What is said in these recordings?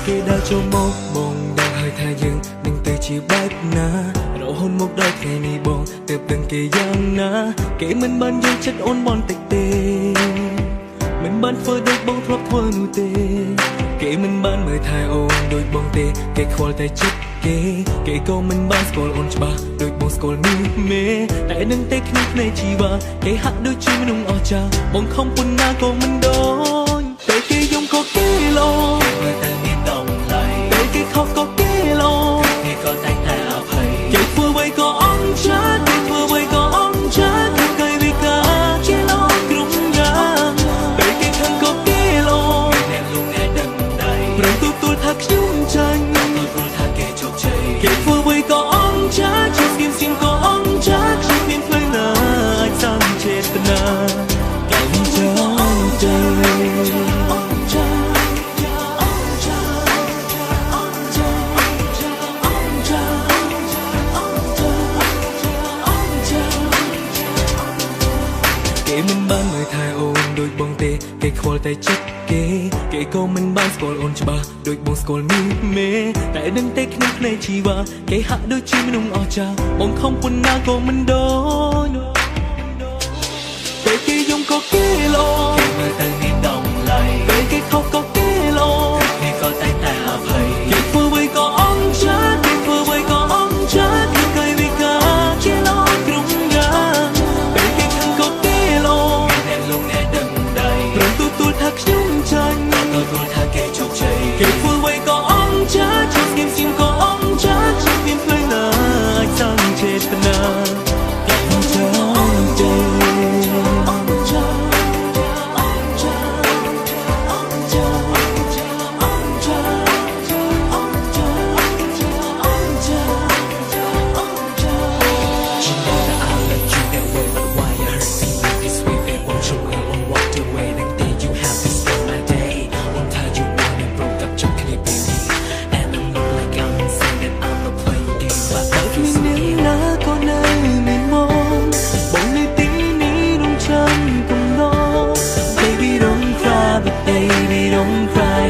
គេដើរចូលមកបងដឹងហើយថាយើងនឹងទៅជាបែបណារហូតមកដល់ថ្ងៃនេះបងទើបដឹងគេយ៉ាងណាគេមិនបានយកចិត្តអូនបនតិចទេមិនបានធ្វើដូចបងធ្លាប់ធ្វើនោះទេគេមិនបានមើលថែអូនដូចបងទេគេខ្វល់តែចិត្តគេក៏មិនបានស្គាល់អូនច្បាស់ដូចបងស្គាល់នេះមេតែនឹងតែគ្នាភ្នែកជីវ៉ាគេហាក់ដូចជាមនុស្សអស្ចារ្យបងខំប៉ុណ្ណាក៏មិនដូចតែគេយំក៏គេឡូមើលតែមានដំឡៃតែគេខកក៏គេឡូគេក៏តែអភ័យគេធ្វើអ្វីក៏អន់ចាគេធ្វើអ្វីក៏អន់ចាគេកៃវិការជាឡូគ្រប់យ៉ាងតែគេខឹងក៏គេឡូអ្នកលងអ្នកដឹងដៃប្រឹងទទួលថាខ្ញុំចាញ់គេធ្វើអ្វីក៏អន់ចាជាស្គៀមស្គៀមក៏អន់ចាខ្ញុំមានផ្លូវណាអាចសាងចេតនាកែចាអន់ចាអន់ចាអន់ចាអន់ចាអន់ចាអន់ចាអន់ចាគេមិនបានមើលថែអូនដូចបងទេគេខ្វល់តែចិត្តគេក៏មិនបានស្គាល់អូនច្បាស់ដូចបងស្គាល់នេះមេតែដឹងតែគ្នាភ្នែកជីវ៉ាគេហាក់ដូចជាមនុស្សអស្ចារ្យបងខំប៉ុណ្ណាក៏មិនដូចតែគេយំក៏គេឡូគេមើលតែមានដំឡៃតែគេខកក៏គេឡូគេក៏តែអភ័យគេធ្វើអ្វីក៏អន់ចាគេធ្វើអ្វីក៏អន់ចាគេកៃវិការជាឡូគ្រប់យ៉ាងតែគេខឹងក៏គេឡូអ្នកលងអ្នកដឹងដៃប្រឹងទទួលថាខ្ញុំចាញ់ទទួលថាគេជោគជ័យគេធ្វើអ្វីក៏អន់ចាជាស្គៀមស្គៀមក៏អន់ចាខ្ញុំមានផ្លូវណាអាចសាងចេតនាកែចាអន់ចាអន់ចាអន់ចាអន់ចាអន់ចាអន់ចាអន់ចាអន់ចា You know that I love you that way but why you hurt me this way they won't show me on walk away like day you have to spend my day on time you want and broke up just can't be me and I'm not like I'm insane that I'm not playing games but I can see it na ko na ni mo bong ni ti ni rung chan kum lo baby don't cry but baby don't cry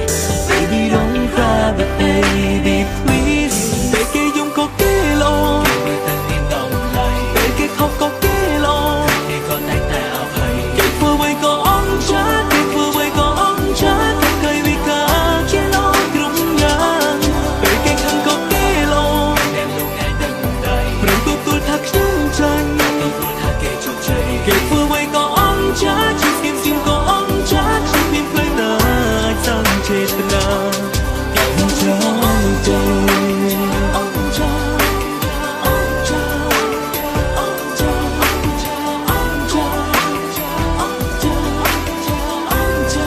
baby don't cry but baby please để ke yum ko ke lo để ta tin dong lại để ke khóc ko ke lo để ko tai ta a phai ke phơ vây ko ong cha ke phơ vây ko ong cha ke kai vi ka che lo grum yang để ke khang ko ke lo để lu ngai dang dai prang tu tu tha khum chan tu tu tha ke chok chai ke phơ vây ko ong cha chi sim sim ko ong cha chi pin plai na sang chet na ke cha cha ong cha ong cha ong cha ong cha ong cha ong cha ong cha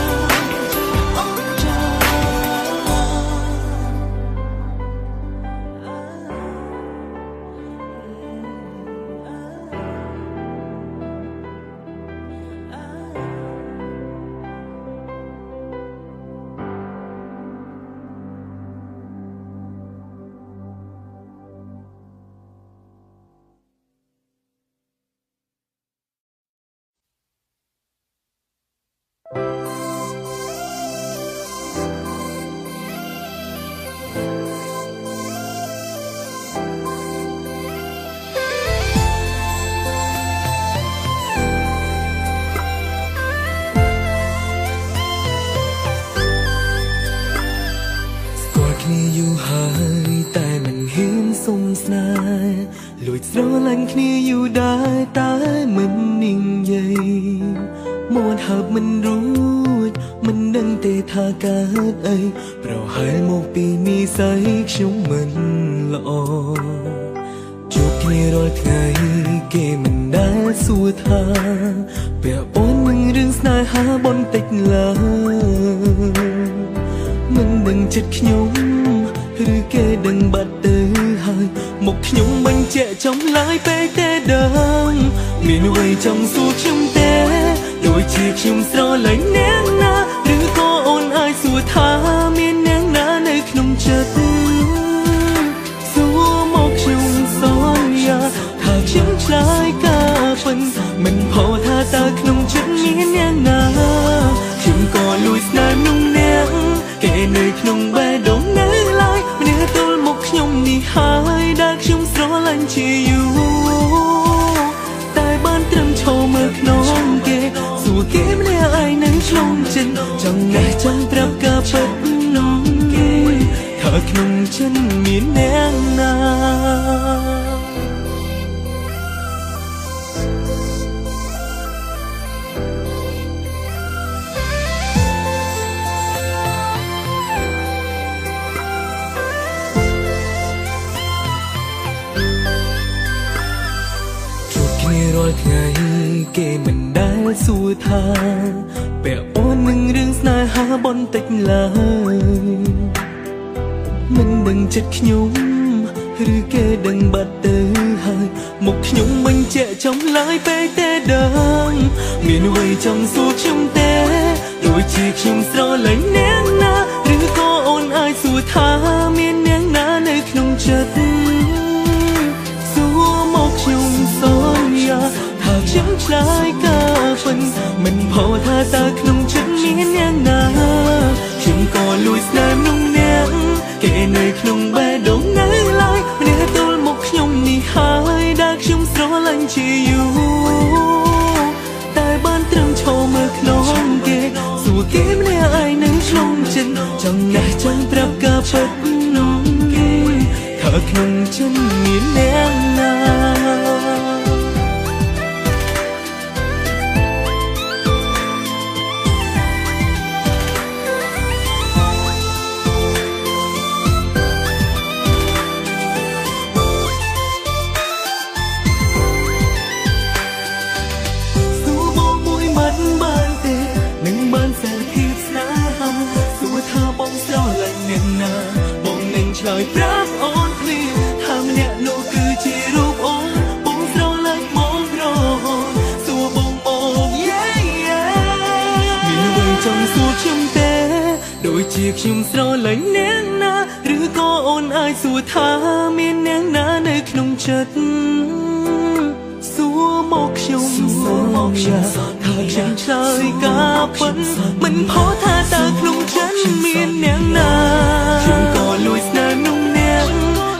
គ្នាយូរហើយតែមិនហ៊ានសុំស្នេហ៍លួចស្រឡាញ់គ្នាយូរដែរតែមិននិយាយមកហើបមិនរួចមិនដឹងទេថាកើតអីប្រហែលមកពីនិស្ស័យខ្ញុំមិនល្អជួបគ្នារាល់ថ្ងៃគេមិនដែលសួរថាពាក់ព័ន្ធនឹងរឿងស្នេហាបន្តិចឡើយមិនដឹងចិត្តខ្ញុំឬគេដឹងបាត់ទៅហើយមកខ្ញុំបញ្ជាក់ចំឡើយពេកទេដឹងមានអ្វីចង់សួរខ្ញុំទេដូចជាខ្ញុំស្រឡាញ់អ្នកណាឬក៏អូនអាចសួរថាមានអ្នកណានៅក្នុងចិត្តសួរមកខ្ញុំសន្យាថាខ្ញុំឆ្លើយការពិនមិនផុសថាតើក្នុងចិត្តមានអ្នកណាខ្ញុំក៏លួចស្នេហ៍នោះអ្នកគេនៅក្នុងបេះដូង ចិនចង់ណែចង់ត្រាប់ការពិតនោះគេថាក្នុងចិនមានអ្នកណារាល់ថ្ងៃគេមិនដែលសួរថាពាក់ព័ន្ធនឹងរឿងស្នេហាបន្តិចឡើយមិនដឹងចិត្តខ្ញុំឬគេដឹងបាត់ទៅហើយមកខ្ញុំបញ្ជាក់ចំឡើយពេលតែដឹងមានអ្វីចង់សួរខ្ញុំទេដូចជាខ្ញុំស្រឡាញ់អ្នកណាឬក៏អូនអាចសួរថាមានអ្នកណានៅក្នុងចិត្តសួរមកខ្ញុំសន្យាថាខ្ញុំឆ្លើយការពិតមិនផុសថាតើក្នុងចិត្តមានអ្នកណាខ្ញុំក៏លួចស្នេហ៍នោះអ្នកគេនៅក្នុងបេះដូងនៅឡើយម្នាក់ទល់មកខ្ញុំនេះហើយដែលខ្ញុំស្រឡាញ់ជាយូរតែបានត្រឹមឈរមើលក្នុងគេសួរគេម្នាក់ឯងនឹងក្នុងចិត្តចង់ណែចង់ប្រាប់ការពិតនោះគេថាក្នុងចិត្តមានអ្នកណាឆ្លើយប្រាប់អូនភ្លាមថាម្នាក់នោះគឺជារូបអូនបងស្រឡាញ់មកក្រសួរបងមកយេមានអ្វីចង់សួរខ្ញុំទេដូចជាខ្ញុំស្រឡាញ់អ្នកណាឬក៏អូនអាចសួរថាមានអ្នកណានៅក្នុងចិត្តសួរមកខ្ញុំថាខ្ញុំឆ្លើយការពិតមិនផុសថាតើក្នុងចិត្តមានអ្នកណាខ្ញុំក៏លួចស្នេហ៍នោះអ្នក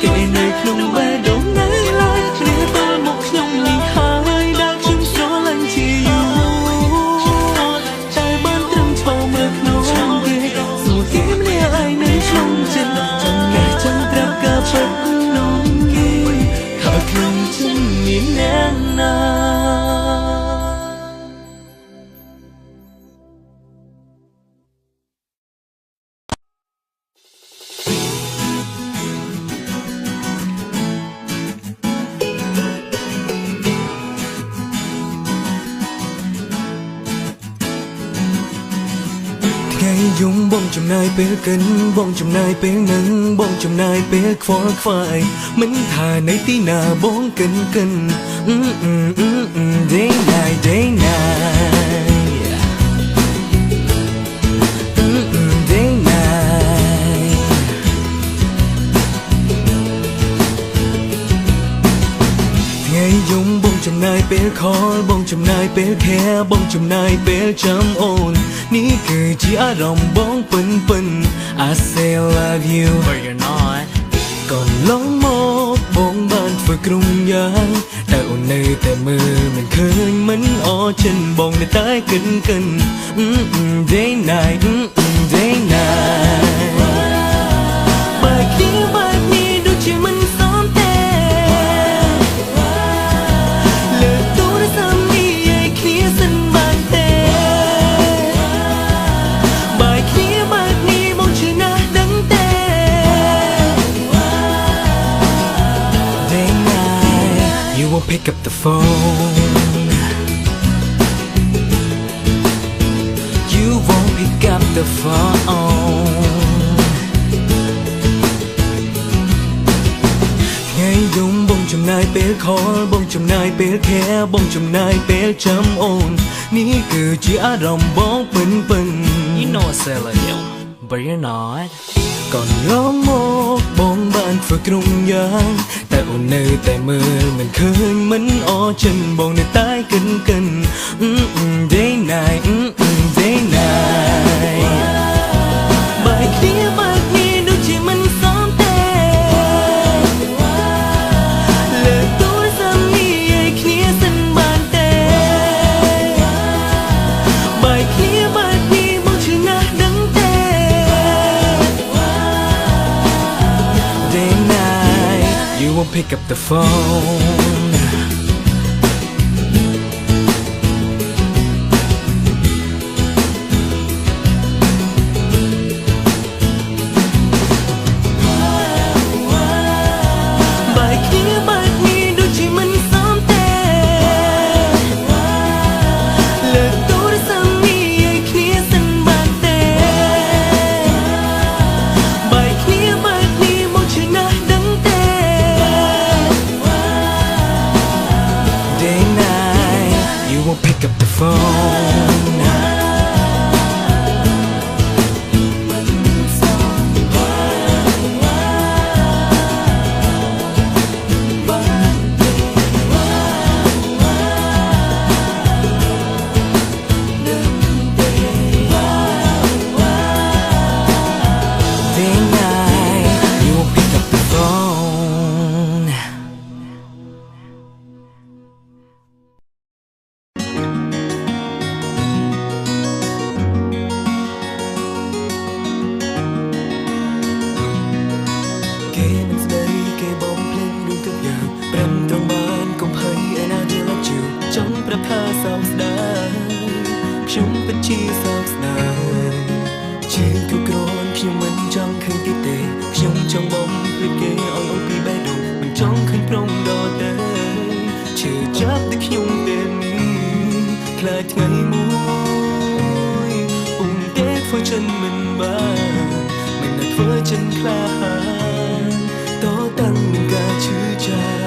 គេនៅក្នុងបេះដូងនៅឡើយគ្នាតើមកខ្ញុំនេះហើយដែលខ្ញុំស្រឡាញ់ជាយូរតែបានត្រឹមឈរមើលក្នុងគេសួរគេម្នាក់ឯងនៅក្នុងចិត្តចង់ណែចង់ប្រាប់ការពិតនោះគេថាក្នុងចិត្តមានអ្នកណាយំបងចំណាយពេលកិនបងចំណាយពេលនឹងបងចំណាយពេលខ្វល់ខ្វាយមិនថានៅទីណាបងកិនday night day night day night ថ្ងៃយំបងចំណាយពេលខលបងចំណាយពេលខែបងចំណាយពេលចាំអូននេះគឺជាអារម្មណ៍បងពិន I say I love you but you're not កន្លងមកបងបានធ្វើគ្រំយ៉ាងតែអូននៅតែមើលមិនឃើញមិនអចិនបងនៅតែកិនday night day night បើគ្នាបើនេះដូចជាមិនសមទេលើកទូរស័ព្ទនេះឲ្យគ្នាសិនបានទេបើគ្នាបើនេះបងជឿណាស់ដឹងទេ Day night you won't pick up the phone you won't pick up the phone ថ្ងៃយំបងចំណាយពេលខលបងចំណាយពេលខែបងចំណាយពេលចាំអូននេះគឺជាអារម្មណ៍បងពិន You know I say like you but you're not កន្លងមកបងបានធ្វើគ្រំយ៉ាងតែអូននៅតែមើលមិនឃើញមិនអចិនបងនៅតែកិនday night day night បើគ្នាបើគ្នាដូចជាមិនសមទេលើកទូរស័ព្ទនេះឲ្យគ្នាសិនបានទេបើគ្នាបើគ្នាបង won't pick up the phone. Pick up the phone. Day and night, you won't pick up the phone. Trongប្រផាសោកស្ដាយខ្ញុំពិតជាសោកស្ដាយជឿគ្រប់គ្រាន់ខ្ញុំមិនចង់ឃើញទីទេខ្ញុំចង់បំភ្លេចគេឲ្យអូនពីបេះដូងមិនចង់ឃើញព្រមដល់ទេជឿចាប់តែខ្ញុំពេលនេះខ្លាចថ្ងៃមួយពុំទេធ្វើចិនមិនបានមិនអាចធ្វើចិនខ្លាហានតតាំងនឹងការឈឺចាប់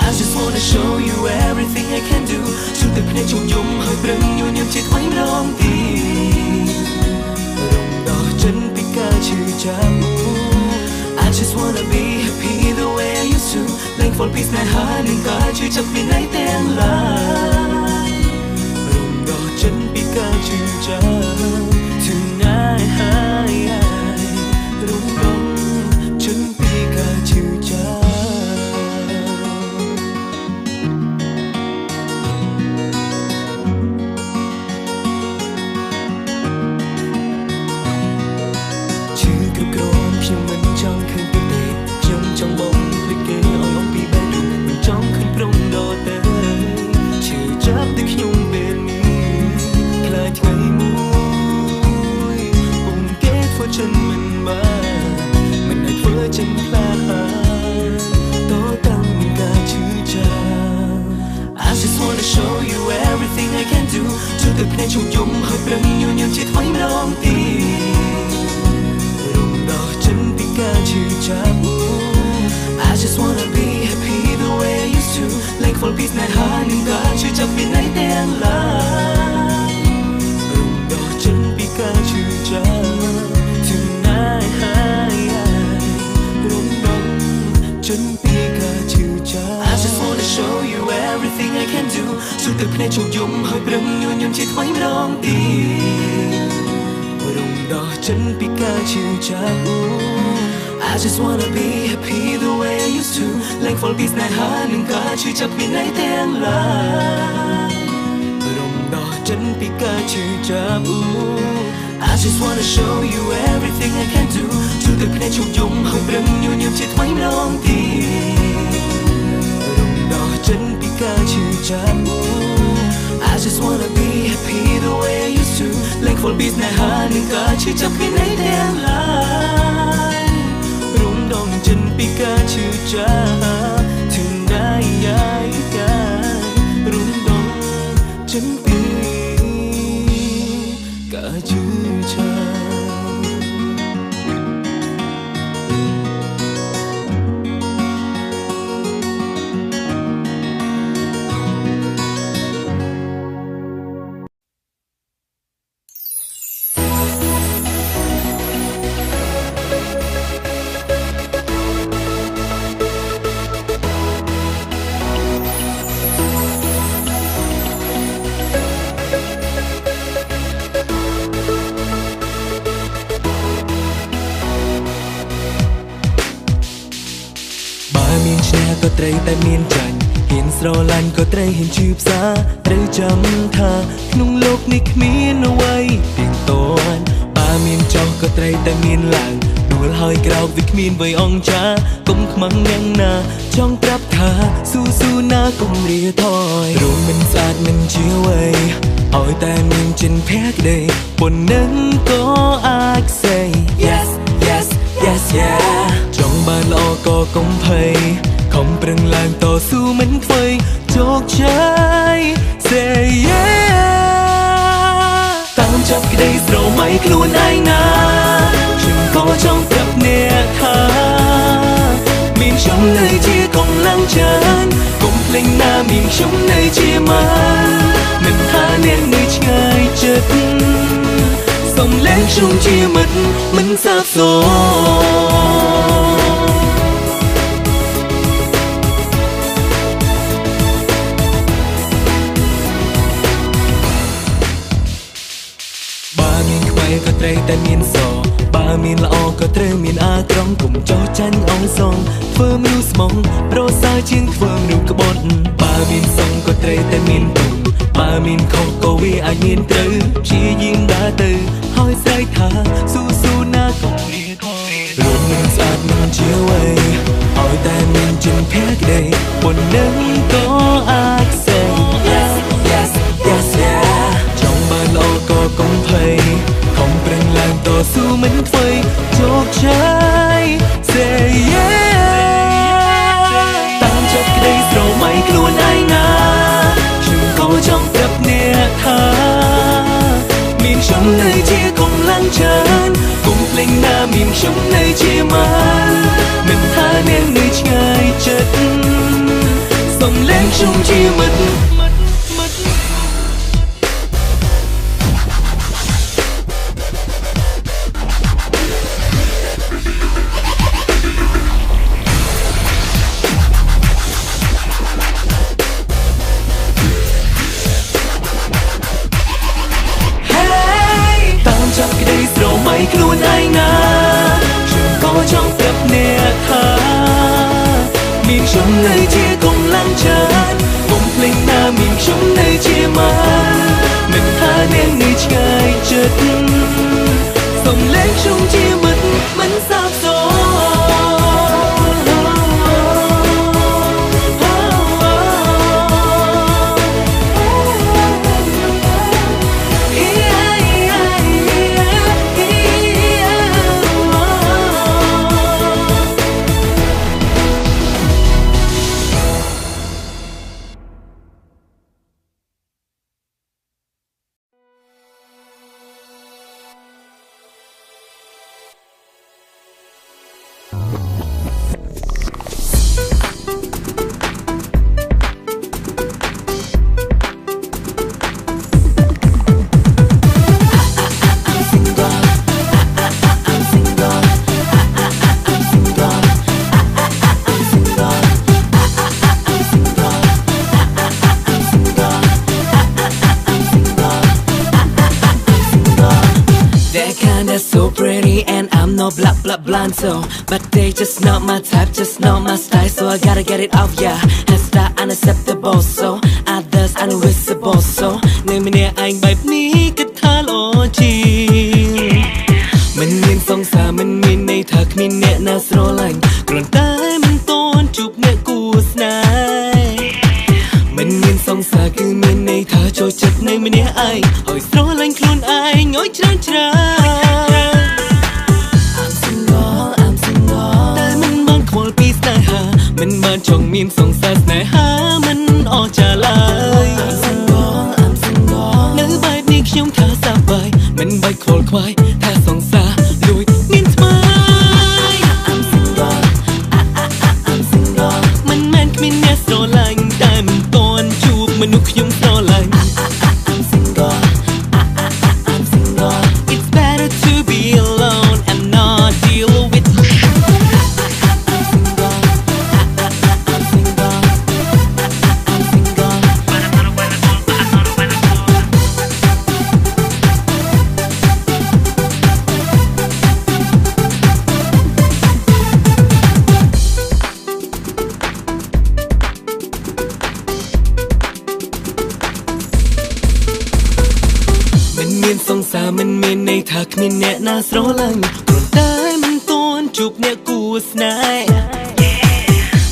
I just wanna show you everything I can do ជុំតែភ្នែកជុំយំហើយប្រឹងញញឹមជាថ្មីម្ដងទៀតរំដោះចិនពីការឈឺចាប់ I just wanna be happy the way I used to លែង fall peace ណែហើយនឹងការឈឺចាប់ពីណៃទាំងឡាយរំដោះចិនពីការឈឺចាប់ Tonight រំដោះចិនពីការឈឺចាប់ ខ្ញុំមិនចង់ឃើញពីទេខ្ញុំចង់បំភ្លេចគេឲ្យអូនពីបេះដូងមិនចង់ឃើញព្រមដល់ទេឈឺចាប់តែខ្ញុំពេលនេះខ្លាចថ្ងៃមួយពុំគេធ្វើចិនមិនបានមិនអាចធ្វើចិនខ្លាហានតតាំងនឹងការឈឺចាប់ I just wanna show you everything I can do ជឿតែភ្នែកជុំយំហើយប្រឹងញញឹមជាថ្មីម្ដងទៀត I just wanna be happy the way I used to លែង fall peace ណែហើយនឹងការឈឺចាប់ពីណៃទាំងឡាយរំដោះចិនពីការឈឺចាប់ Tonight រំដោះចិនពីការឈឺចាប់ I just wanna show you everything I can do ជុំតែភ្នែកជុំយំហើយប្រឹងញញឹមជាថ្មីម្ដងទៀតរំដោះចិនពីការឈឺចាប់ I just wanna be happy the way I used to លែង fall peace ណែហើយនឹងការឈឺចាប់ពីណៃទាំងឡាយរំដោះចិនពីការឈឺចាប់ I just wanna show you everything I can do ជឿតែភ្នែកជុំយំហើយប្រឹងញញឹមជាថ្មីម្ដងទៀតរំដោះចិនពីការឈឺចាប់ I just wanna be happy the way I used to លែង fall peace ណែហើយនឹងការឈឺចាប់ពីណៃទាំងឡាយ ចិនពីការឈឺចាប់ Tonight រំដោះចិនពីការឈឺចាប់ ក៏ត្រីតែមានចាញ់ហ៊ានស្រឡាញ់ក៏ត្រីហ៊ានជឿផ្សាត្រូវចាំថាក្នុងโลกនេះគ្មានអ្វីទៀងទាត់បើមានចោះក៏ត្រីតែមានឡើង នួលហើយក្រោកវាគ្មានអ្វីអង្ចាកុំខ្មាំងយ៉ាងណាចង់ប្រាប់ថាស៊ូណាកុំរាថយរួមមិនស្អាតមិនជាអ្វីឲ្យតែមានចិនភ័ក្រដីប៉ុណ្ណឹងក៏អាច say yes yes yes yeah ចង់បានល្អក៏កុំភ័យខំប្រឹងឡើងតស៊ូមិនខ្វៃជោគជ័យ say yeah តាមចាប់ក្តីស្រមៃខ្លួនឯងណាខ្ញុំក៏ចង់ប្រាប់អ្នកថាមានខ្ញុំនៅជាកម្លាំងចិត្តកុំភ្លេចណាមានខ្ញុំនៅជាម៉ាមិនថាអ្នកនៅឆ្ងាយចិត្តសូមលែងខ្ញុំជាមិត្តមិនសាបសូន្យបើមានខ្វែក៏ត្រូវតែមានសបើមានល្អក៏ត្រូវមានអាក្រង់កុំចោះចាញ់អងសងធ្វើមនុស្សស្មងប្រសើរជាងធ្វើមនុស្សក្បត់បើមានសងក៏ត្រូវតែមានទុំបើមានខុសក៏វាអាចមានត្រូវព្យាយាមដើរទៅហើយស្រែកថាស៊ូណាកុំរាថយរូបមិនស្អាតមិនជាអ្វីឲ្យតែមានចិនភ័ក្រដីប៉ុណ្ណឹងក៏អាច say yes yes yes yeah ចង់បានល្អក៏កុំភ័យខំប្រឹងឡើងតស៊ូមិនខ្វៃជោគជ័យ say yeah តាមចាប់ក្តីស្រមៃខ្លួនឯងណាខ្ញុំក៏ចង់ប្រាប់អ្នកថាមានខ្ញុំនៅជាកម្លាំងចិត្តកុំភ្លេចណាមានខ្ញុំនៅជាម៉ាមិនថាអ្នកនៅឆ្ងាយចិត្តសូមលែងខ្ញុំជាមិត្តខ្លួនឯងណាខ្ញុំក៏ចង់ប្រាប់អ្នកថាមានខ្ញុំនៅជាកម្លាំងចិត្តកុំភ្លេចណាមានខ្ញុំនៅជាម៉ាមិនថាអ្នកនៅឆ្ងាយចិត្តសូមលែងខ្ញុំជាមិត្តមិនសាបសូន្យBlind so but they just not my type just not my style so I gotta get it off yeah hairstyle unacceptable so others unvisible so នៅម្នាក់ឯងបែបនេះគិតថាល្អជាងមិនមានសង្សារមិនមានន័យថាគ្មានអ្នកណាស្រឡាញ់គ្រាន់តែមិនតន់ជួបអ្នកគួរស្នេហ៍មិនមានសង្សារគឺមានន័យថាចូលចិត្តនៅម្នាក់ឯងហើយស្រឡាញ់ខ្លួនឯងឲ្យច្រើនមិនបានចង់មានសង្សារស្នេហាមិនអស់ចាឡើយ I'm single នៅបែបនេះខ្ញុំថាសប្បាយមិនបាច់ខ្វល់ខ្វាយថាសង្សារលួចមានថ្មី I'm single I'm single មិនមែនគ្មានអ្នកស្រឡាញ់តែមិនតន់ជួបមនុស្សខ្ញុំស្រឡាញ់ I'm single I'm single It's better to be alone and not deal withសង្សារមិនមានន័យថាគ្មានអ្នកណាស្រឡាញ់ព្រោះតែមិនតន់ ជួបអ្នកគួស្នេហ៍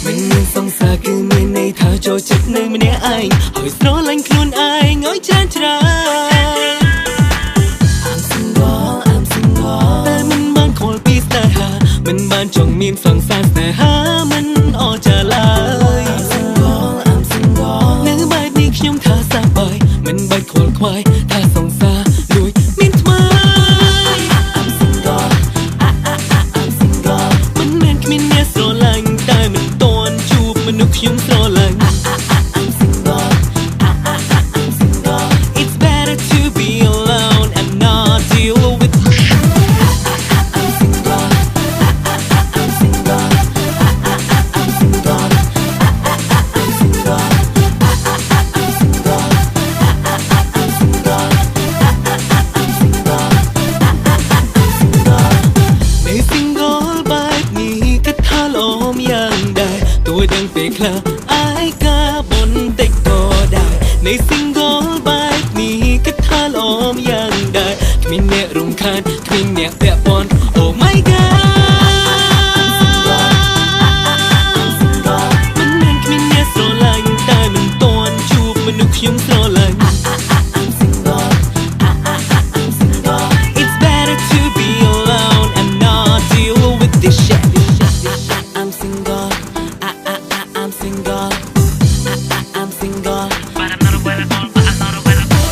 មិនមានសង្សារគឺមានន័យថាចូលចិត្តនៅម្នាក់ឯងហើយស្រឡាញ់ខ្លួនឯងឲ្យច្រើន I'm single I'm single តែមិនបានខលពីស្នេហាមិនបានចង់មានសង្សារស្នេហាមិនអស់ចាឡើយ I'm single I'm single នៅបែបនេះខ្ញុំថាសប្បាយមិនបាច់ខលខ្វាយថាសង្សារលួចមានថ្មី I'm single I'm single មិនមែនគ្មានអ្នកស្រឡាញ់តែមិនតន់ជួបមនុស្សខ្ញុំស្រឡាញ់ I'm single I'm single It's better to be alone and not deal with I'm single I'm single I'm single I'm single I'm single I'm single I'm single ใน single បែបនេះគិតថាល្អម្យ៉ាងដែរទោះដឹងពេលខ្លះអាយកាបុនតិចក៏ដែរใน single បែបនេះគិតថាល្អម្យ៉ាងដែរគ្មានអ្នករំខានគ្មានអ្នកពាក់ព័ន្ធ Oh my god មិនមែនគ្មានអ្នកស្រឡាញ់តែមិនតន់ជួបមនុស្សខ្ញុំស្រឡាញ់ I'm single I'm single It's better to be alone and not deal with this shit I'm single I'm single I'm single But I'm not available but I'm not available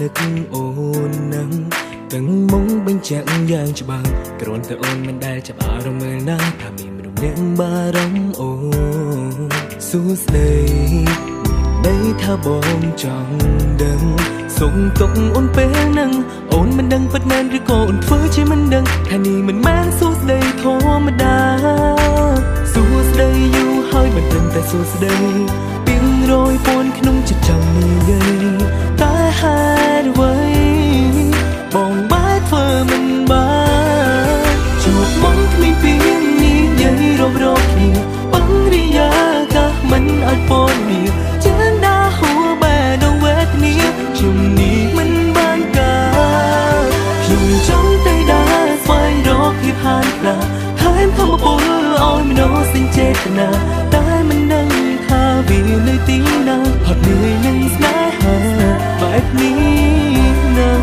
នឹកអូននឹងទាំងមកបញ្ជាក់យ៉ាងច្បាស់គ្រាន់តែអូនមិនដែលចាប់អារម្មណ៍ណាថាមានមនុស្សអ្នកបារម្ភអូនសួស្ដីមានន័យថាបងចង់ដឹងសុំទុកអូនពេលហ្នឹងអូនមិនដឹងពិតមែនឬក៏អូនធ្វើជាមិនដឹងថានេះមិនមែនសួស្ដីធម្មតាសួស្ដីយូរហើយមិនដឹងតែសួស្ដីពីងរយពន់ក្នុងចិត្តចង់និយាយតែហេតុអ្វីបងបែរធ្វើមិនបានជួបមកគ្មានពីនេះនិយាយរំរោគ្នាបង្រិយាកាសមិនអាចពននេះចឹងដាហួបែរនៅវេទនាជំនេះមិនបានការខ្ញុំចង់តែដើរស្វែងរកភាពហានខ្លះហើយធម្មពលឲ្យមនោសញ្ចេតនាតែមិនដឹងថាវានៅទីណាហត់នឿយនឹងស្នេហាបែបនេះនឹង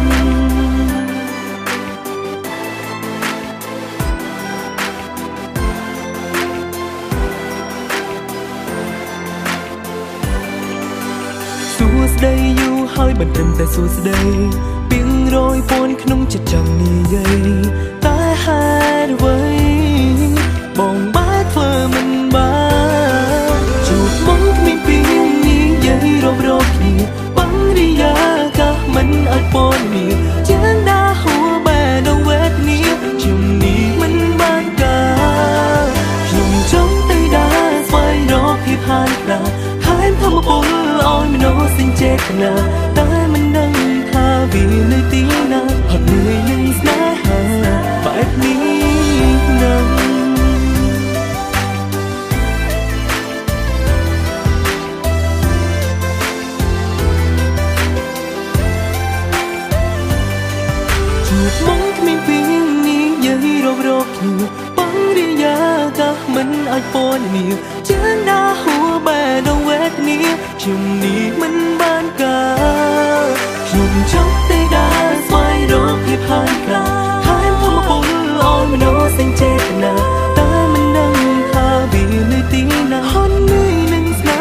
សួស្ដីយូរហើយមិនត្រឹមតែសួស្ដីពីងរយពន់ក្នុងចិត្តចង់និយាយតែហេតុអ្វីបងបែរធ្វើមិនបានជួបមកគ្មានពីនេះនិយាយរំរោគ្នាបង្រិយាកាសមិនអាចពននេះចឹងដាហួបែរនៅវេទនាជំនេះមិនបានការខ្ញុំចង់តែដើរស្វែងរកភាពហានខ្លះហើយធម្មពលឲ្យមនោសញ្ចេតនាតែមិនដឹងថាវានៅទីណាហត់នឿយនឹងស្នេហាបែបនេះនឹងជួបមកគ្មានពីនេះនិយាយរំរោគ្នាបង្រិយាកាសមិនអាចពណ៌នាចឹងដាហួបែរនៅវេទនាជំនេះមិនបានការខ្ញុំចង់តែដើរស្វែងរកភាពហានខ្លះហើយធម្មពលឲ្យមនោសញ្ចេតនាតែមិនដឹងថាវានៅទីណាហត់នឿយនឹងស្នេ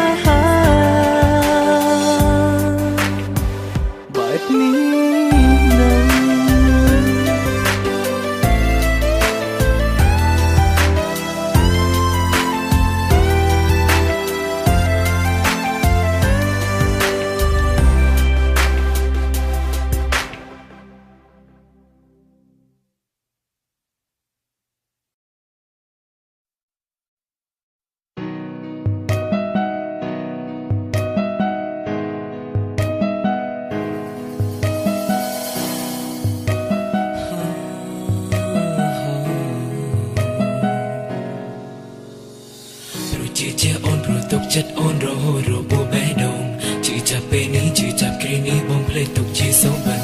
រហូតរពោបេះដូងជឿចាប់ពេលនេះជឿចាប់គ្រានេះបងភ្លេចទុកជាសូបិន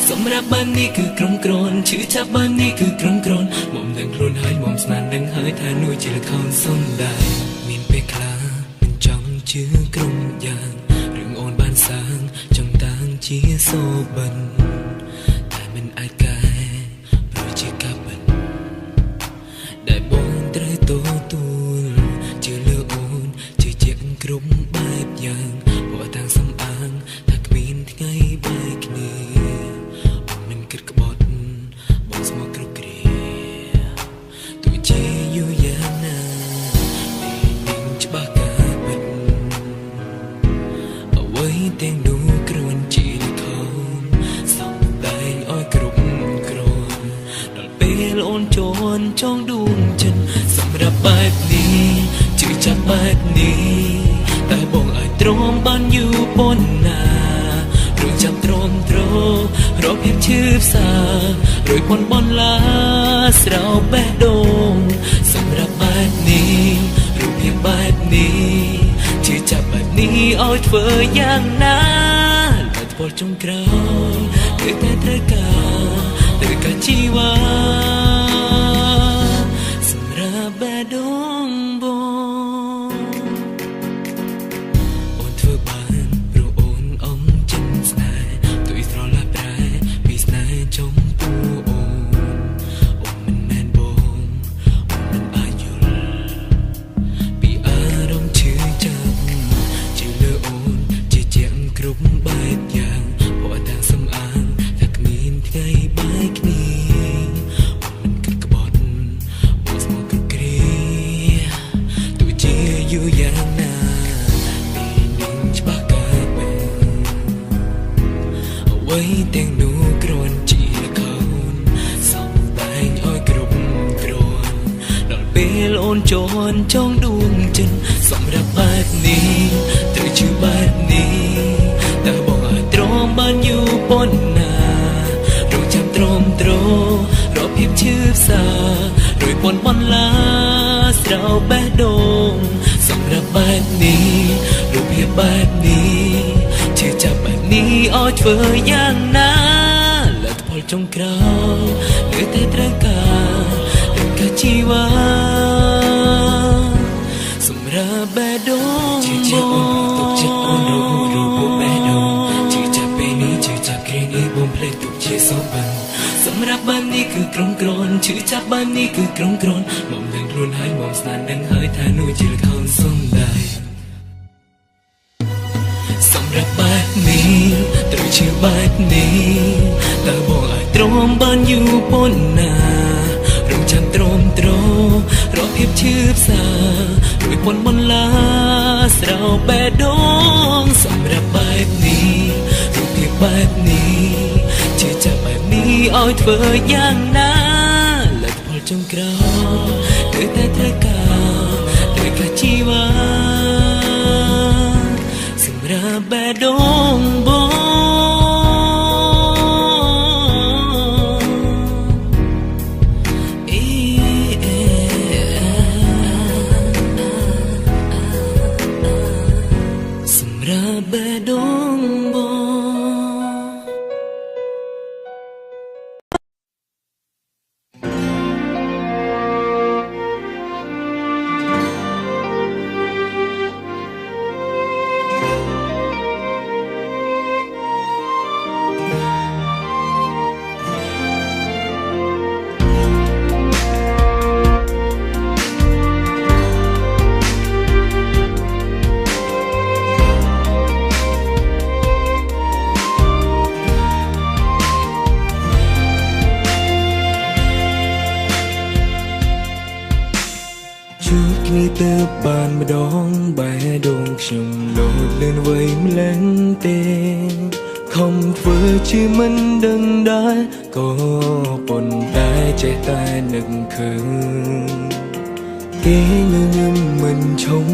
សម្រាប់បាននេះគឺក្រុមក្រនជឿចាប់បាននេះគឺក្រុមក្រនមុំដឹងខ្លួនហើយមុំស្មានដឹងហើយថានោះជាល្ខោនសំដែងមានពេលខ្លះមិនចង់ជឿក្រុមយ៉ាងរឿងអូនបានសាងចង់តាំងជាសូបិនតែមិនអាចកែព្រោះជាកាបិនដែលបងត្រូវទទួលជឿលើអូនជឿជាគ្រប់បែបយ៉ាងព្រោះតាំងសំអាងថាគ្មានថ្ងៃបែកគ្នាអូនមិនគិតក្បត់បងស្មោះគ្រប់គ្រាទោះជាយូរយ៉ាងណាពេលនឹងច្បាស់ការពិតអ្វីទាំងនោះគ្រាន់ជាល្ខោនសំដែងឲ្យគ្រប់គ្រាន់ដល់ពេលអូនជន់ចង់ដួងចិត្តសម្រាប់បែបនេះជឿចាប់បែបនេះតែបងអាចទ្រាំបានយូរប៉ុណ្ណារួចចាំទ្រាំទ្ររកភាពឈឺផ្សារួចប៉ុនបនឡាស្រោបបេះដូងសម្រាប់បែបនេះរូបភាពបែបនេះជឿចាប់បែបនេះឲ្យធ្វើយ៉ាងណាតែពលចុងក្រោយគឺតែត្រូវការជីវ៉ាសម្រាប់បេះដូងបងអូនធ្វើបានព្រោះអូនអងចិនស្នេហ៍ទុយស្រឡាប់ប្រែពីស្នេហ៍ចំពោះអូនមិនមែនបងអូនមិនអាចយល់ពីអារម្មណ៍ឈឺចាប់ជឿលើអូនជាជាងគ្រប់បែបយ៉ាងព្រោះតាំងសំអាងថាគ្មានថ្ងៃបែកគ្នាអូនមិនគិតក្បត់បងស្មោះគ្រប់គ្រាទោះជាយូរយ៉ាងណាពេលនឹងច្បាស់កើតបែបអ្វីទាំងនោះគ្រាន់ជាល្ខោនសំដែងឲ្យគ្រប់គ្រាន់ដល់ពេលអូនជន់ចង់ដួងចិត្តសម្រាប់បែបនេះត្រូវជឿបែបនេះតែបងអាចទ្រាំបានយូរប៉ុណ្ណារងចាំទ្រាំទ្ររកភាពឈឺផ្សារួចប៉ុនបនឡាស្រោបបេះដូងសម្រាប់បែបនេះរូបភាពបែបនេះជឿចាប់បែបនេះឲ្យធ្វើយ៉ាងណាលទ្ធផលចុងក្រោយលើតែត្រូវការជីវ៉ាសម្រាប់បេះដូងជឿជាអូនទុកចិត្តអូនរហូតរពោបេះដូងជឿចាប់ពេលនេះជឿចាប់គ្រានេះបងភ្លេចទុកជាសូបិនសម្រាប់បែបនេះគឺក្រុមក្រនជឿចាប់បែបនេះគឺក្រុមក្រនមកដឹងខ្លួនហើយមកស្នាដឹងហើយថានោះជាល្ខោនសំដែងសម្រាប់បែបនេះត្រូវជឿបែបនេះតើបងអាចទ្រាំបានយូរប៉ុណ្ណារងចាំទ្រាំទ្ររកភាពឈឺផ្សារួចប៉ុនបនឡាស្រោបបេះដូងសម្រាប់បែបនេះរូបភាពបែបនេះជឿចាប់បែបនេះឲ្យធ្វើយ៉ាងណាលទ្ធផលចុងក្រោយគឺតែត្រូវការជីវ៉ាសម្រាប់បេះដូងបងសម្រាប់បេះដូងបង គ្នាទៅបានម្ដងបែរដងខ្ញុំលោតលឿនវ័យម្លឹងទេខំធ្វើជាមិនដឹងដែរក៏ប៉ុន្តែចេះតែនឹកឃើញគេញញឹមមិនឈុំ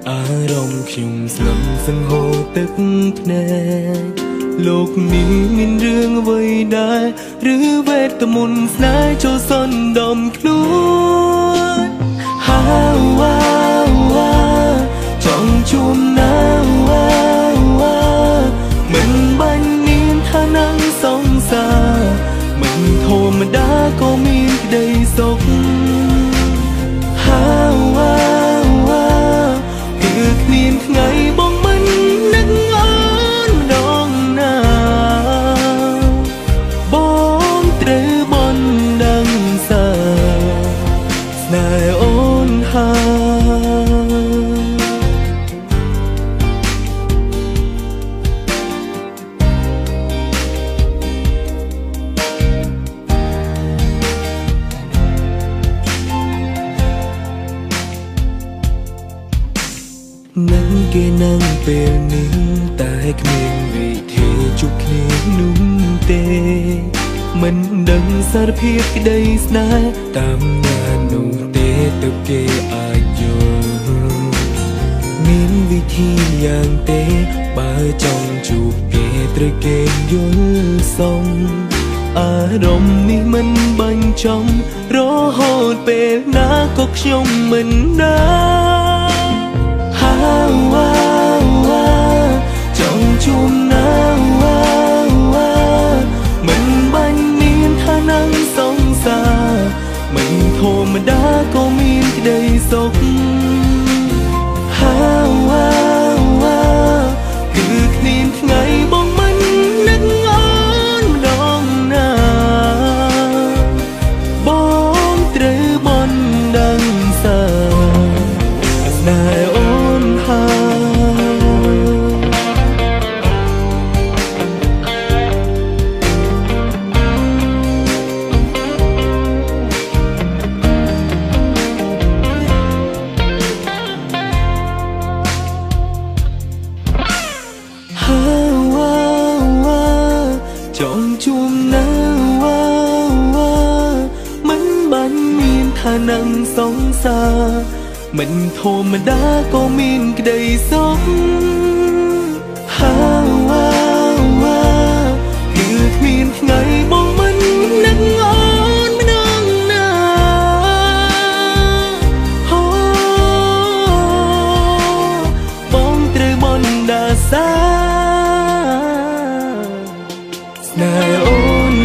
អារម្មណ៍ខ្ញុំស្លំសង្ហូរទឹកភ្នែកលោកនេះមានរឿងអ្វីដែរឬវេទមន្តស្នេហ៍ចូលសន្តំខ្លួនចង់ ជួមណាមិនបាញ់មានឋានៈសង្សារមិនធម្មតាក៏មានក្តីសុខគឺគ្មានថ្ងៃបងមិននឹកអូនម្ដងណាបងត្រូវបន់ដឹងសាស្នេហ៍អូននឹងគេនឹងពេលនេះតែគ្មានវិធីជួបគ្នានោះទេមិនដឹងសារភាពក្តីស្នេហ៍តាមណានោះទេទើបគេអាចយល់មានវិធីយ៉ាងទេបើចង់ជួបគេត្រូវគេយល់សមអារម្មណ៍នេះមិនបាញ់ចំរហូតពេលណាក៏ខ្ញុំមិនដឹងចង់ជួបណាមិនបាញ់មានឋានៈសង្សារមិនធម្មតាក៏មានក្តីសុខគឺគ្មានថ្ងៃបងមិននឹកអូនម្ដងណាបងត្រូវបន់ដឹងសាស្នេហ៍អូនចង់ជួបណាមិនបាញ់មានឋានៈសង្សារមិនធម្មតាក៏មានក្តីសុខគឺគ្មានថ្ងៃបងមិននឹកអូនម្ដងណាបងត្រូវបន់ដាសាស្នេហ៍អូន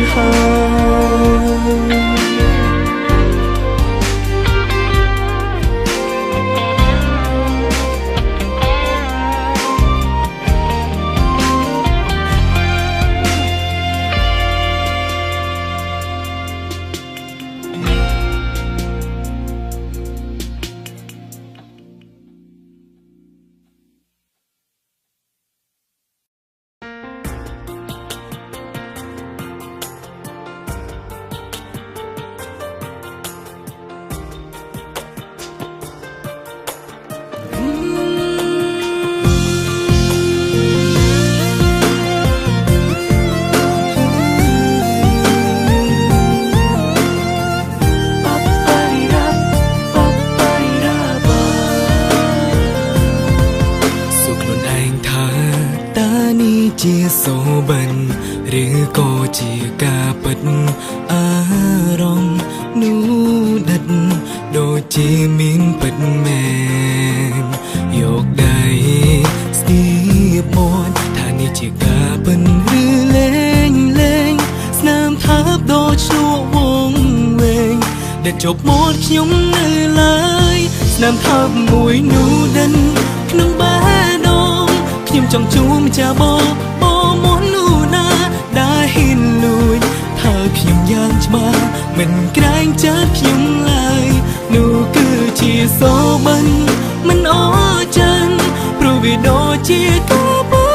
ជាសូបិនឬក៏ជាការពិតអារម្មណ៍នោះដិតដូចជាមានពិតមែនយកដៃស្ទាបមាត់ថានេះជាការពិតឬលេងស្នាមថាបដូចឈ្លក់វងវែងដែលជប់មាត់ខ្ញុំនៅឡើយស្នាមថាបមួយនោះដិនក្នុងបេះដូងខ្ញុំចង់ជួបម្ចាស់បងមុននោះណាដែលហ៊ានលួចថាខ្ញុំយ៉ាងច្បាស់មិនក្រែងចិត្តខ្ញុំឡើយនោះគឺជាសូបិនមិនអរចិនព្រោះវាដូចជាការពោ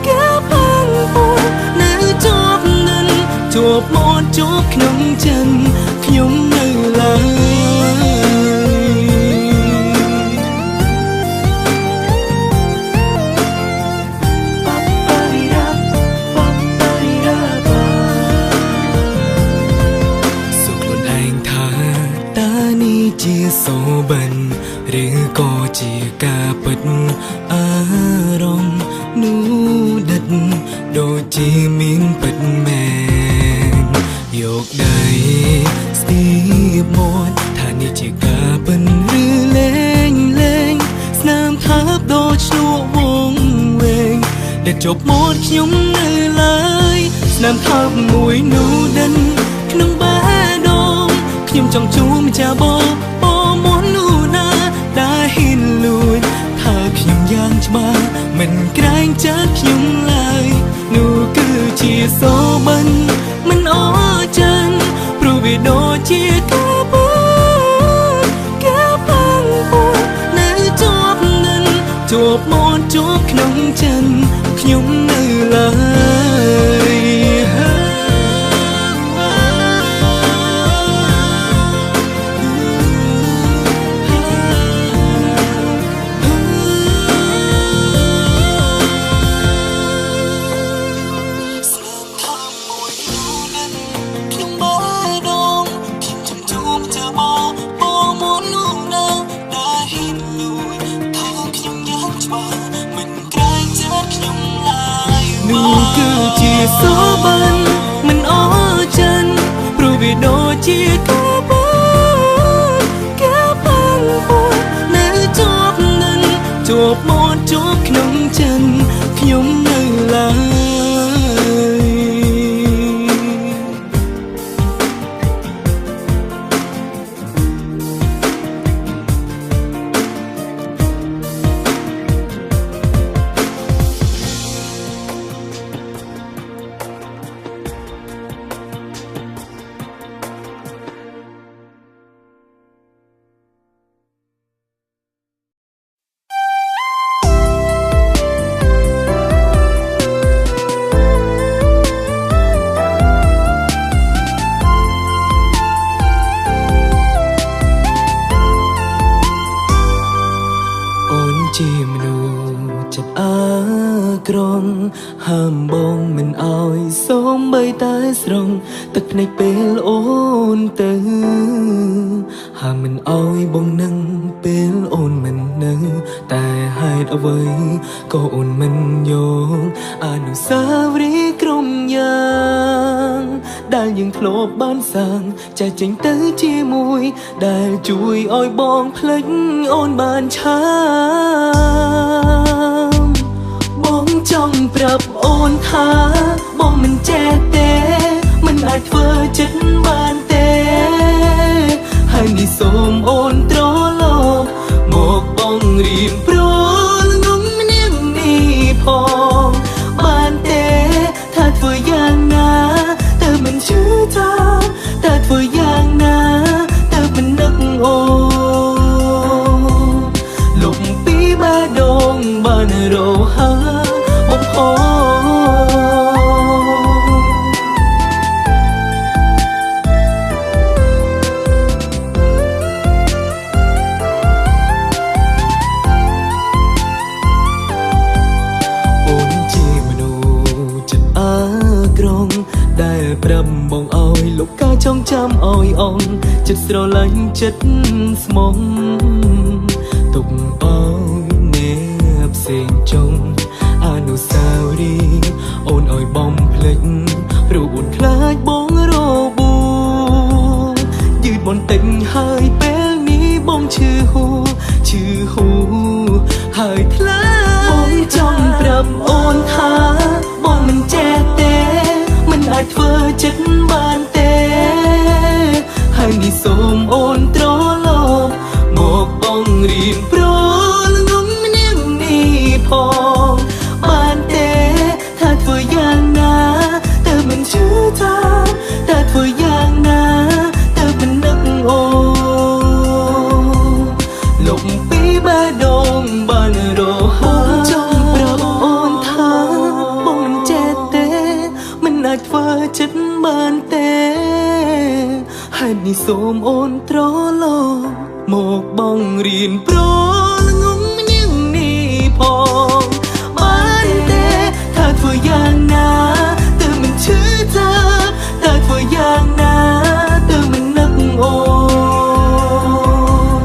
ការបាំងពួននៅជាប់នឹងជាប់មាត់ជាប់ក្នុងចិនខ្ញុំនៅឡើយជាសូបិនឬក៏ជាការពិតអារម្មណ៍នោះដិតដូចជាមានពិតមែនយកដៃស្ទាបមាត់ថានេះជាការពិតឬលេងស្នាម ជប់មកខ្ញុំនៅឡើយស្នាមថើបមួយនោះដិនក្នុងបេះដូងខ្ញុំចង់ជួបម្ចាស់បងមុននោះណាដែលហ៊ានលួចថាខ្ញុំយ៉ាងច្បាស់មិនក្រែងចិត្តខ្ញុំឡើយនោះគឺជាសូបិនមិនអចាញ់ព្រោះវាដូចជាកាបូកាបាំងពួននៅជាប់នឹងជាប់មកជាប់ក្នុងចិត្តខ្ញុំនៅឡើយនោះគឺជាសូបិនមិនអចាញ់ព្រោះវាដូចជាកាបូកាបាំងពួននៅជាប់នឹងជាប់មកជាប់ក្នុងចិត្តខ្ញុំនៅឡើយជាមនុស្សចិត្តអាក្រង់ហាមបងមិនអោយសូម្បីតែស្រង់ទឹកភ្នែកពេលអូនទៅហាមមិនអោយបងនឹងពេលអូនមិននៅតែហេតុអ្វីក៏អូនមិនយកអនុស្សាវរីយ៍ក្រុមយ៉ាងដែលយើងធ្លាប់បានសាងចែកចេញទៅជាមួយដែលជួយឲ្យបងភ្លេចអូនបានឆាប់បងចង់ប្រាប់អូនថាបងមិនចេះទេមិនអាចធ្វើចិត្តបានទេហើយនេះសូមអូនត្រឡប់មកបងរៀបប្រលងំនាងនេះផងបានទេថាធ្វើយ៉ាងណាតែមិនជឿថាតែធ្វើយ៉ាងណាតែមិននឹកអូនលុបពីបេះដូងបានរហើបងអូដែលប្រាប់បងអើយលោកកាចង់ចាំអើយអងចិត្តស្រឡាញ់ចិត្តស្មងទុកអើយអ្នកផ្សេងចុងអនុស្សាវរីយ៍អូនអើយបំភ្លេចព្រោះអូនខ្លាចបងរបួសយឺតបន្តិចហើយពេលនេះបងឈឺហូហើយខ្លាចបងចង់ប្រាប់អូនថាបងមិនចេះទេមិនអាចធ្វើចិត្តបានទេហើយនេះសូមអូនត្រឡប់មកបងរៀនប្រលងំនាងនេះផងបានទេថាធ្វើយ៉ាងណាតែមិនជឿថាតែធ្វើយ៉ាងណាតែមិននឹកអូលុបពីបេះដូងបានរហើចង់ប្រាប់អូនថាបងមិនចេះទេមិនអាចធ្វើចិត្តបានទេហើយនេះសូមអូនត្រឡប់មកបងរៀនប្រលងំនាងនេះផងបានទេថាធ្វើយ៉ាងណាតែមិនឈឺថាតែធ្វើយ៉ាងណាតែមិននឹកអូន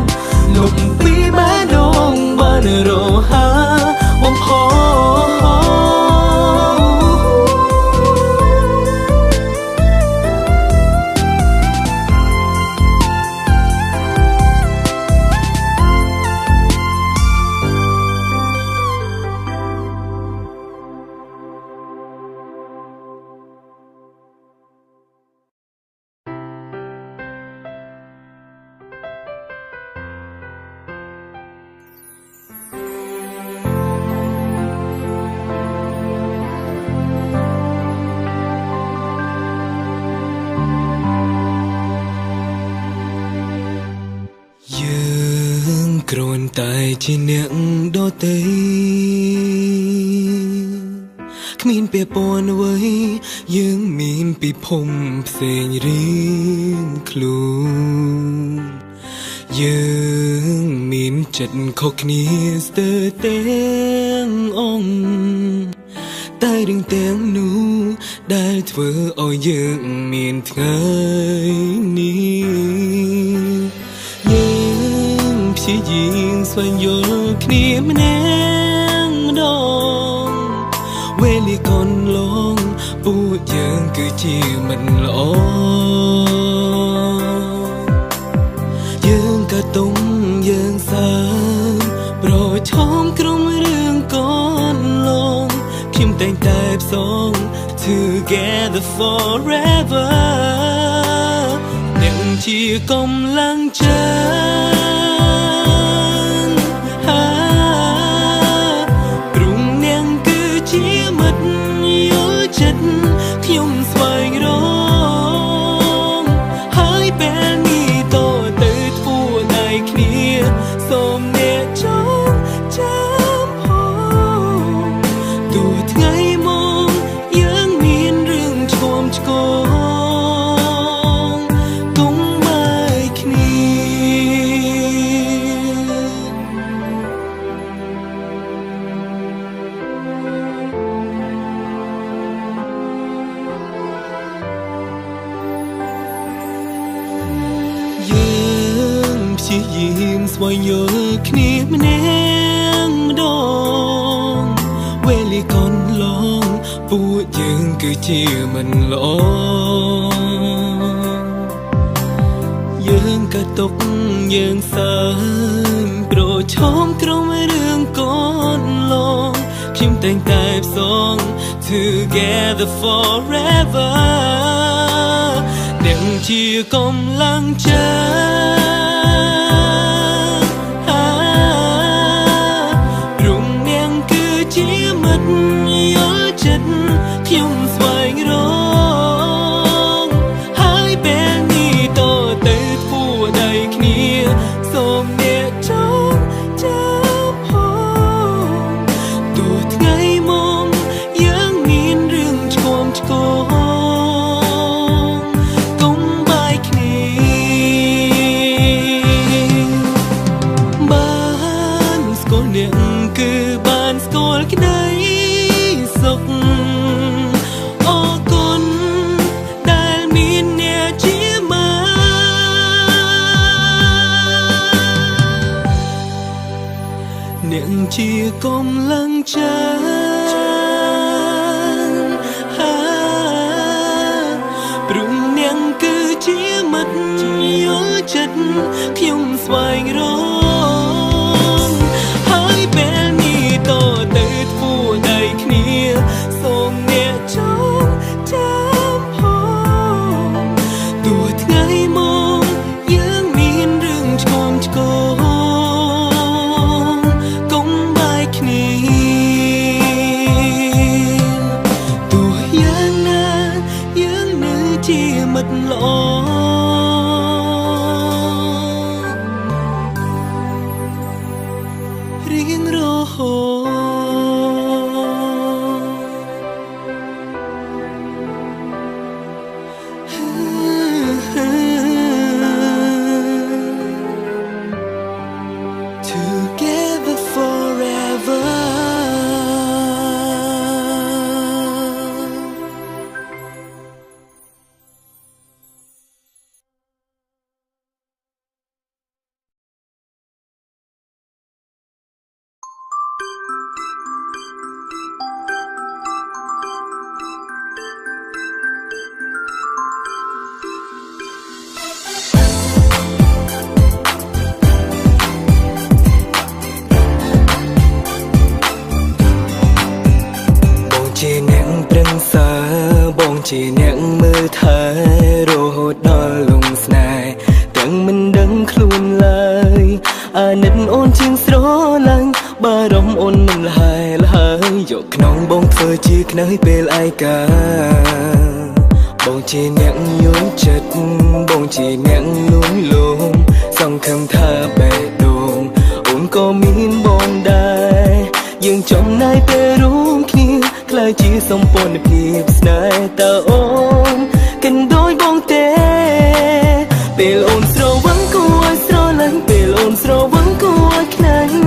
លុបពីបេះដូងបានរហើបងផង ជាអ្នកដទៃគ្មានពាក់ព័ន្ធអ្វីយើងមានពិភពផ្សេងរៀងខ្លួនយើងមានចិត្តខុសគ្នាស្ទើរទាំងអង្គតែរឿងទាំងនោះដែលធ្វើឲ្យយើងមានថ្ងៃនេះយើងព្យាយាមស្វែងយល់គ្នាម្នាក់ម្ដងវេលាកន្លងពួកយើងគឺជាមិត្តល្អយើងក៏ទុំយើងសានប្រឈមក្រុមរឿងកន្លងខ្ញុំតែងតែផ្សង Together forever អ្នកជាកម្លាំងចិត្តព្រមអ្នកគឺជាមិត្តយល់ចិត្តខ្ញុំស្វែងរកហើយពេលនេះតទៅធ្វើដៃគ្នាសូមអ្នកចងចាំផងទោះថ្ងៃមកយើងមានរឿងឆ្គំឆ្គងកុំបែកគ្នាយើងព្យាយាមស្វែងយល់គ្នាម្នាក់ម្ដងវេលាកន្លងពួកយើងគឺជាមិនល្អយើងក៏ទុកយើងសើមប្រឈមក្រុមរឿងកន្លងខ្ញុំតែងតែផ្សង Together forever អ្នកជាកម្លាំងចិត្តព្រមអ្នកគឺជាមិត្តយល់ចិត្តខ្ញុំស្វែងរកហើយពេលនេះតទៅធ្វើដៃគ្នាសូមអ្នកចងចាំផងទោះថ្ងៃមកយើងមានរឿងឆ្គំឆ្គងកុំបែកគ្នាបានស្គាល់អ្នកគឺបានស្គាល់ក្តីសុខអរគុណដែលមានអ្នកជាមាអ្នកជាកម្លាំងចិត្តព្រមអ្នកគឺជាមិត្តយល់ចិត្តខ្ញុំស្វែងរកហើយពេលនេះតទៅធ្វើដៃគ្នាសូមអ្នកចងចាំផងទោះថ្ងៃមកយើងមានរឿងឆ្គំឆ្គងកុំបែកគ្នាទោះយ៉ាងណាយើងនៅជាមិត្តល្អរៀងរហូតTogether forever ជាអ្នកប្រឹងសាបងជាអ្នកមើលថែរហូតដល់លំស្នេហ៍ទាំងមិនដឹងខ្លួនឡើយអាណិតអូនជាងស្រឡាញ់បារម្ភអូនមិនលហើយលហើយយកខ្នងបងធ្វើជាខ្នើយពេលឯកាបងជាអ្នកយល់ចិត្តបងជាអ្នកលួងលោមសង្ឃឹមថាបេះដូងអូន ก็มีนบองได้ยังจมในเปรูมគ្នាคล้ายជាសម្ព័ន្ធភាពស្នេហ៍តើអូនกันโดยบองเตពេលអូនស្រវឹងគួរស្រឡាញ់ពេលអូនស្រវឹងគួរខ្នាញ់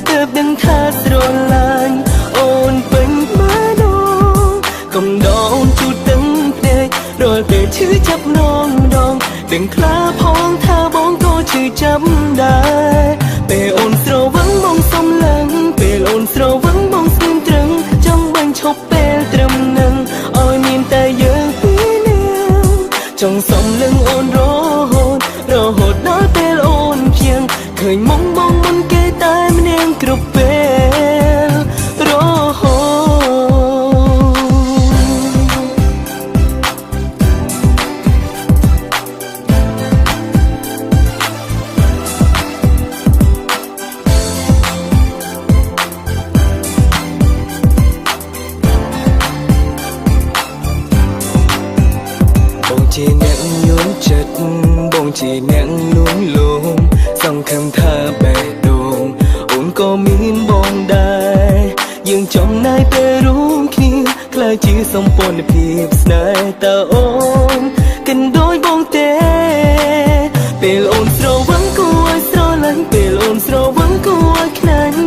ទើបដឹងថាស្រឡាញ់អូនពេញមកដល់កុំដងជួតទឹកភ្នែករាល់ពេលឈឺចាប់នងដងដឹងខ្លាផងថាបងក៏ឈឺចាប់ដែរពេលអូនស្រវឹងបងសំឡឹងពេលអូនស្រវឹងបងស្ងៀមត្រឹងចង់បាញ់ឈប់ពេលត្រឹមនឹងឲ្យមានតែយើងពីរនាក់ចង់សំឡឹងអូនរហូតដល់ពេលអូនភៀងឃើញមុំបងមុនគេតែម្នាក់គ្រប់ពេលរហូតបងជាអ្នកយល់ចិត្តបងជាអ្នកលួងលោមសង្ឃឹមថាបេះដូងអូនក៏មានបងដែរយើងចំណាយពេលរួមគ្នាคล้ายជាសម្ព័ន្ធភាពស្នេហ៍តើអូនกันโดยបងទេពេលអូនស្រវឹងគួរស្រឡាញ់ពេលអូនស្រវឹងគួរខ្នាញ់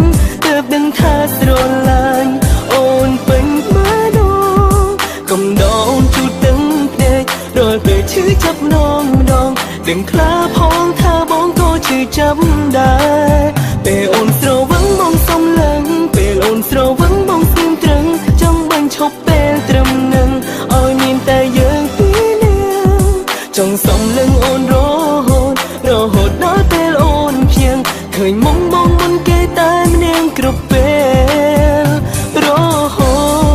ទើបដឹងថាស្រឡាញ់អូនពេញមកដល់កុំដងជួតទឹកភ្នែករាល់ពេលឈឺចាប់នងម្ដងដឹងខ្លាផងថាបងក៏ឈឺចាប់ដែរពេលអូនស្រវឹងបងសំឡឹងពេលអូនស្រវឹងបងស្ងៀមត្រឹងចង់បាញ់ឈប់ពេលត្រឹមនឹងឲ្យមានតែយើងពីរនាក់ចង់សំឡឹងអូនរហូតដល់ពេលអូនភៀងឃើញមុំបងមុនគេតែម្នាក់គ្រប់ពេលរហូត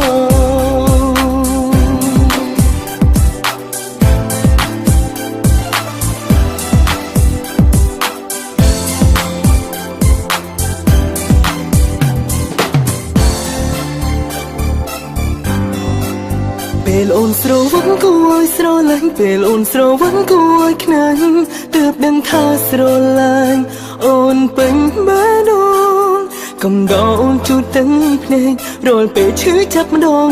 ពេលអូនស្រវឹងគួរស្រឡាញ់ពេលអូនស្រវឹងគួរខ្នាញ់ទើបដឹងថាស្រឡាញ់អូនពេញមកដល់កុំដងជួតទឹកភ្នែករាល់ពេលឈឺចាប់ម្ដង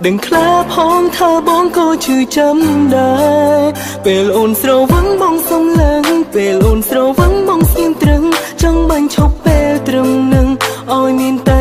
ដឹងខ្លាផងថាបងក៏ឈឺចាំដែរពេលអូនស្រវឹងបងសំឡឹងពេលអូនស្រវឹងបងស្ងៀមត្រឹងចង់បាញ់ឈប់ពេលត្រឹមនឹងឲ្យមានតែ